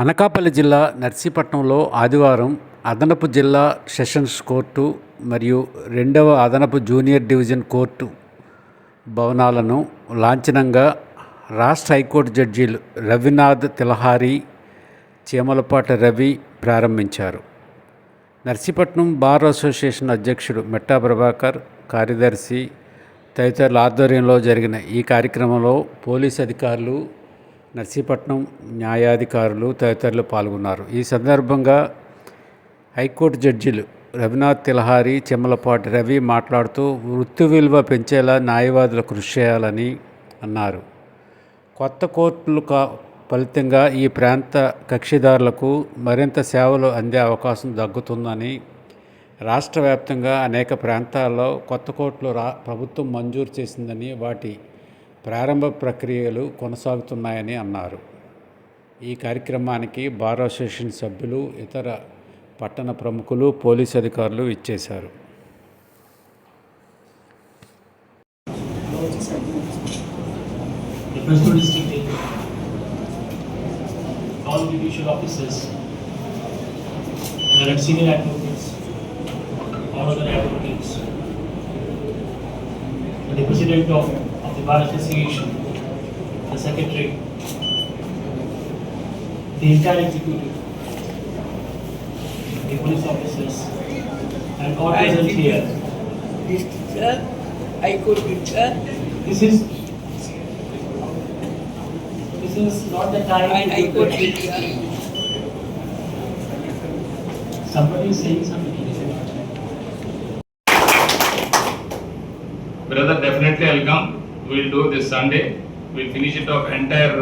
అనకాపల్లి జిల్లా నర్సీపట్నంలో ఆదివారం అదనపు జిల్లా సెషన్స్ కోర్టు మరియు రెండవ అదనపు జూనియర్ డివిజన్ కోర్టు భవనాలను లాంఛనంగా రాష్ట్ర హైకోర్టు జడ్జీలు రవినాథ్ తిలహారి, చీమలపాటి రవి ప్రారంభించారు. నర్సీపట్నం బార్ అసోసియేషన్ అధ్యక్షుడు మెట్టా ప్రభాకర్, కార్యదర్శి తదితరుల ఆధ్వర్యంలో జరిగిన ఈ కార్యక్రమంలో పోలీసు అధికారులు, నర్సీపట్నం న్యాయాధికారులు తదితరులు పాల్గొన్నారు. ఈ సందర్భంగా హైకోర్టు జడ్జీలు రవినాథ్ తిలహారి, చీమలపాటి రవి మాట్లాడుతూ వృత్తి విలువ పెంచేలా న్యాయవాదులు కృషి చేయాలని అన్నారు. కొత్త కోర్టులు ఫలితంగా ఈ ప్రాంత కక్షిదారులకు మరింత సేవలు అందే అవకాశం తగ్గుతుందని, రాష్ట్ర వ్యాప్తంగా అనేక ప్రాంతాల్లో కొత్త కోర్టులు ప్రభుత్వం మంజూరు చేసిందని, వాటి ప్రారంభ ప్రక్రియలు కొనసాగుతున్నాయని అన్నారు. ఈ కార్యక్రమానికి బార్ అసోసియేషన్ సభ్యులు, ఇతర పట్టణ ప్రముఖులు, పోలీసు అధికారులు ఇచ్చేశారు. All judicial officers, the senior advocates, all other advocates, the president of the Bar Association, the secretary, the entire executive, the police officers, and all present here. This teacher, I could teacher. This is not the time. And I could teacher. Somebody is saying something. Brother, definitely I'll come. We'll do this Sunday. We'll finish it off entire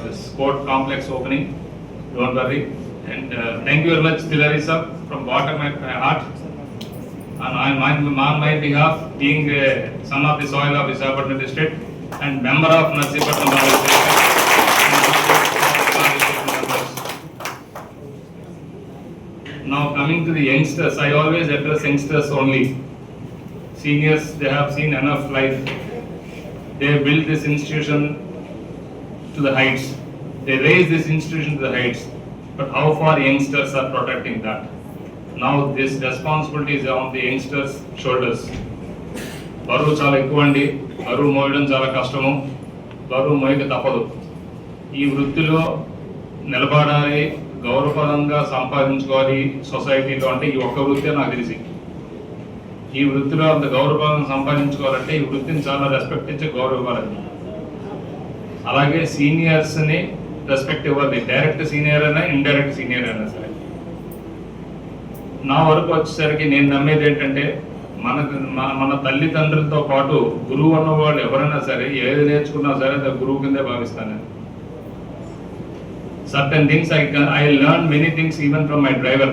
this court complex opening. Don't worry. And thank you very much, Tilari sir, from bottom of my heart. And on my behalf, being son of the soil of Visakhapatnam district and member of Narsipatnam Bar Association. Now coming to the youngsters, I always address youngsters only. Seniors, they have seen enough life. They built this institution to the heights. They raised this institution to the heights. But how far youngsters are protecting that? Now this responsibility is on the youngsters' shoulders. బరువు చాలా ఎక్కువ అండి, బరువు మోయడం చాలా కష్టము, బరువు మోయక తప్పదు. ఈ వృత్తిలో నిలబడాలి, గౌరవపరంగా సంపాదించుకోవాలి సొసైటీలో అంటే ఈ ఒక్క వృత్తే నాకు తెలిసి. ఈ వృత్తిలో అంత గౌరవపరంగా సంపాదించుకోవాలంటే ఈ వృత్తిని చాలా రెస్పెక్ట్ ఇచ్చి గౌరవం ఇవ్వాలండి. అలాగే సీనియర్స్ని రెస్పెక్ట్ ఇవ్వాలి, డైరెక్ట్ సీనియర్ అయినా ఇండైరెక్ట్ సీనియర్ అయినా సరే. నా వరకు వచ్చేసరికి నేను నమ్మేది ఏంటంటే మన తల్లిదండ్రులతో పాటు గురువు అన్నవాళ్ళు ఎవరైనా సరే ఏది నేర్చుకున్నా సరే అది గురువు కిందే భావిస్తాను. Certain things I learned many things even from my driver.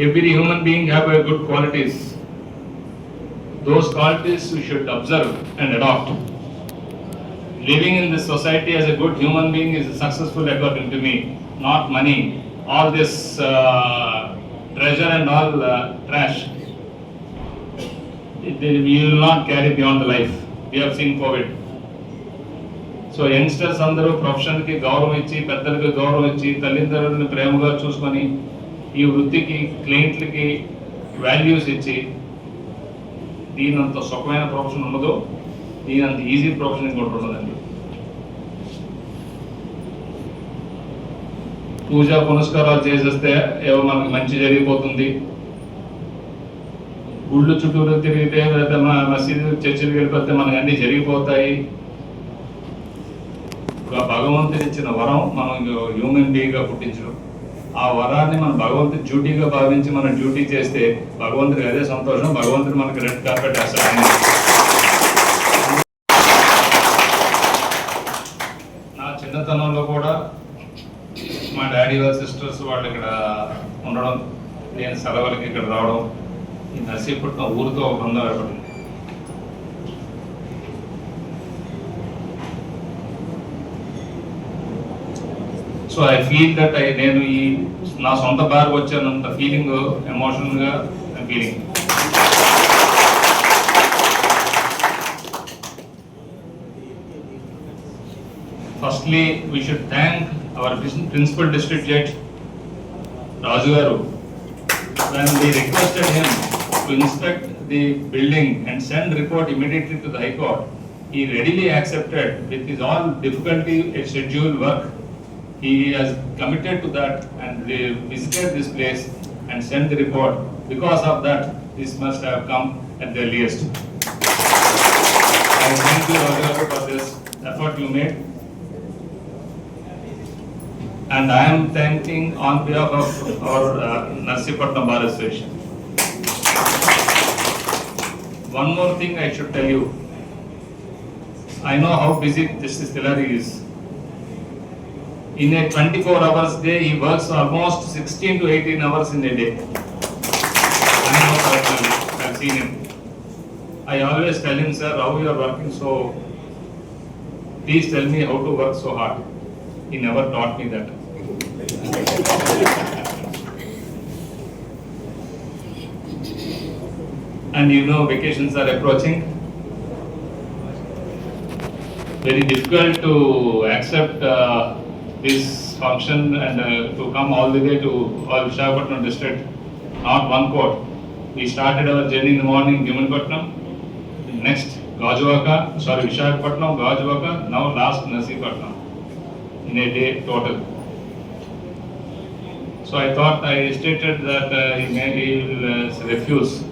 Every human being have a good qualities. Those qualities we should observe and adopt. Living in this society as a good human being is successful according to me. Not money, all this treasure and all trash. We will not carry beyond the life. We have seen COVID. So youngsters అందరూ ప్రొఫెషన్కి గౌరవం ఇచ్చి, పెద్దలకి గౌరవం ఇచ్చి, తల్లిదండ్రులని ప్రేమగా చూసుకొని ఈ వృత్తికి, క్లయింట్లకి వాల్యూస్ ఇచ్చి, దీనంత సుఖమైన ప్రొఫెషన్ ఉండదు, దీనంత ఈజీ ప్రొఫెషన్ ఇంకోటి ఉండదండి. పూజా పునస్కారాలు చేసేస్తే ఏవో మనకి మంచి జరిగిపోతుంది, గుళ్ళు చుట్టూరు తిరిగితే లేదా మసీదు చర్చికి వెళ్ళిపోతే మనకు అన్నీ జరిగిపోతాయి. భగవంతుని ఇచ్చిన వరం మనం హ్యూమన్ బీయింగ్గా పుట్టించడం, ఆ వరాన్ని మనం భగవంతుడి డ్యూటీగా భావించి మనం డ్యూటీ చేస్తే భగవంతుడికి అదే సంతోషం. భగవంతుడు మనకి రెడ్ కార్పెట్ వేస్తాడు. నా చిన్నతనంలో కూడా మా డాడీ వాళ్ళ సిస్టర్స్ వాళ్ళు ఇక్కడ ఉండడం, నేను సెలవులకి ఇక్కడ రావడం, ఈ నర్సీపట్నం ఊరితో ఒక బంధం ఏర్పడింది. సో ఐ ఫీల్ దట్ నేను ఈ నా సొంత బార్కి వచ్చానంత ఫీలింగ్, ఎమోషనల్గా feeling. Firstly, we should thank our principal district judge, Raju Garu. When we requested him to inspect the building and send report immediately to the High Court, he readily accepted with his all difficulty scheduled work. He has committed to that and they visited this place and sent the report. Because of that, this must have come at the earliest. I thank you, Raju Garu, for this effort you made. And I am thanking on behalf of our Narsipatnam Bar Association. One more thing I should tell you. I know how busy Justice Tillari is. In a 24 hours day, he works almost 16 to 18 hours in a day. I know personally, I have seen him. I always tell him, sir, how you are working so, please tell me how to work so hard. He never taught me that. And you know, vacations are approaching. Very difficult to accept this function and to come all the way to Visakhapatnam district, not one court. We started our journey in the morning in Gimanpatnam, next Visakhapatnam, Gajuvaka, now last Narsipatnam, in a day total. So I thought I stated that he will refuse.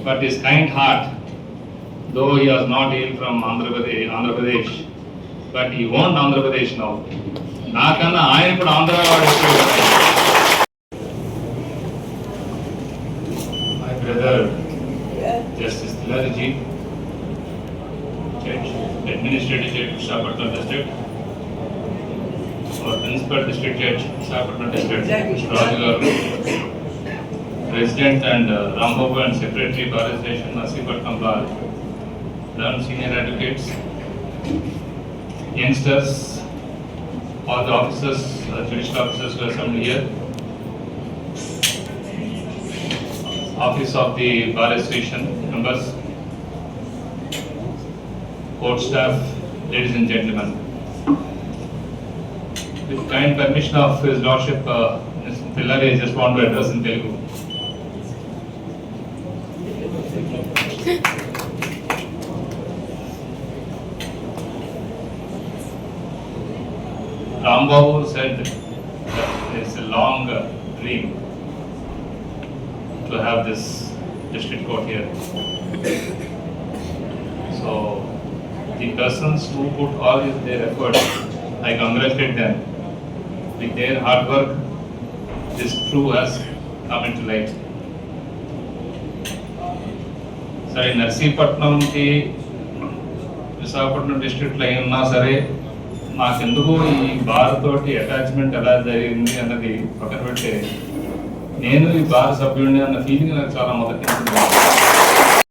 But his kind heart, though he was not hail from Andhra Pradesh, but he won Andhra Pradesh now. Nakanna ayana kuda Andhra vaadu. My brother, Justice Tillari ji, Judge, Administrative Judge, Visakhapatnam District, our Principal District Judge, Visakhapatnam District, Raju Garu, President and Rambabu and Secretary Bar Association, Narsipatnam Bar, 11 senior advocates, youngsters, all the officers, judicial officers who are assembled here, Office of the Bar Association members, court staff, ladies and gentlemen. With kind permission of His Lordship, Mr. Tillari, I just want to address in Telugu. Rambabu said that it's a long dream to have this district court here. So the persons who put all their effort, I congratulate them. With their hard work, this true has come into light. సరే నర్సీపట్నంకి విశాఖపట్నం డిస్ట్రిక్ట్లో అయినా సరే నాకెందుకు ఈ bar తోటి attachment ఎలా జరిగింది అన్నది పక్కన పెడితే నేను ఈ బార్ సభ్యుడిని అన్న ఫీలింగ్ నాకు చాలా మొదటి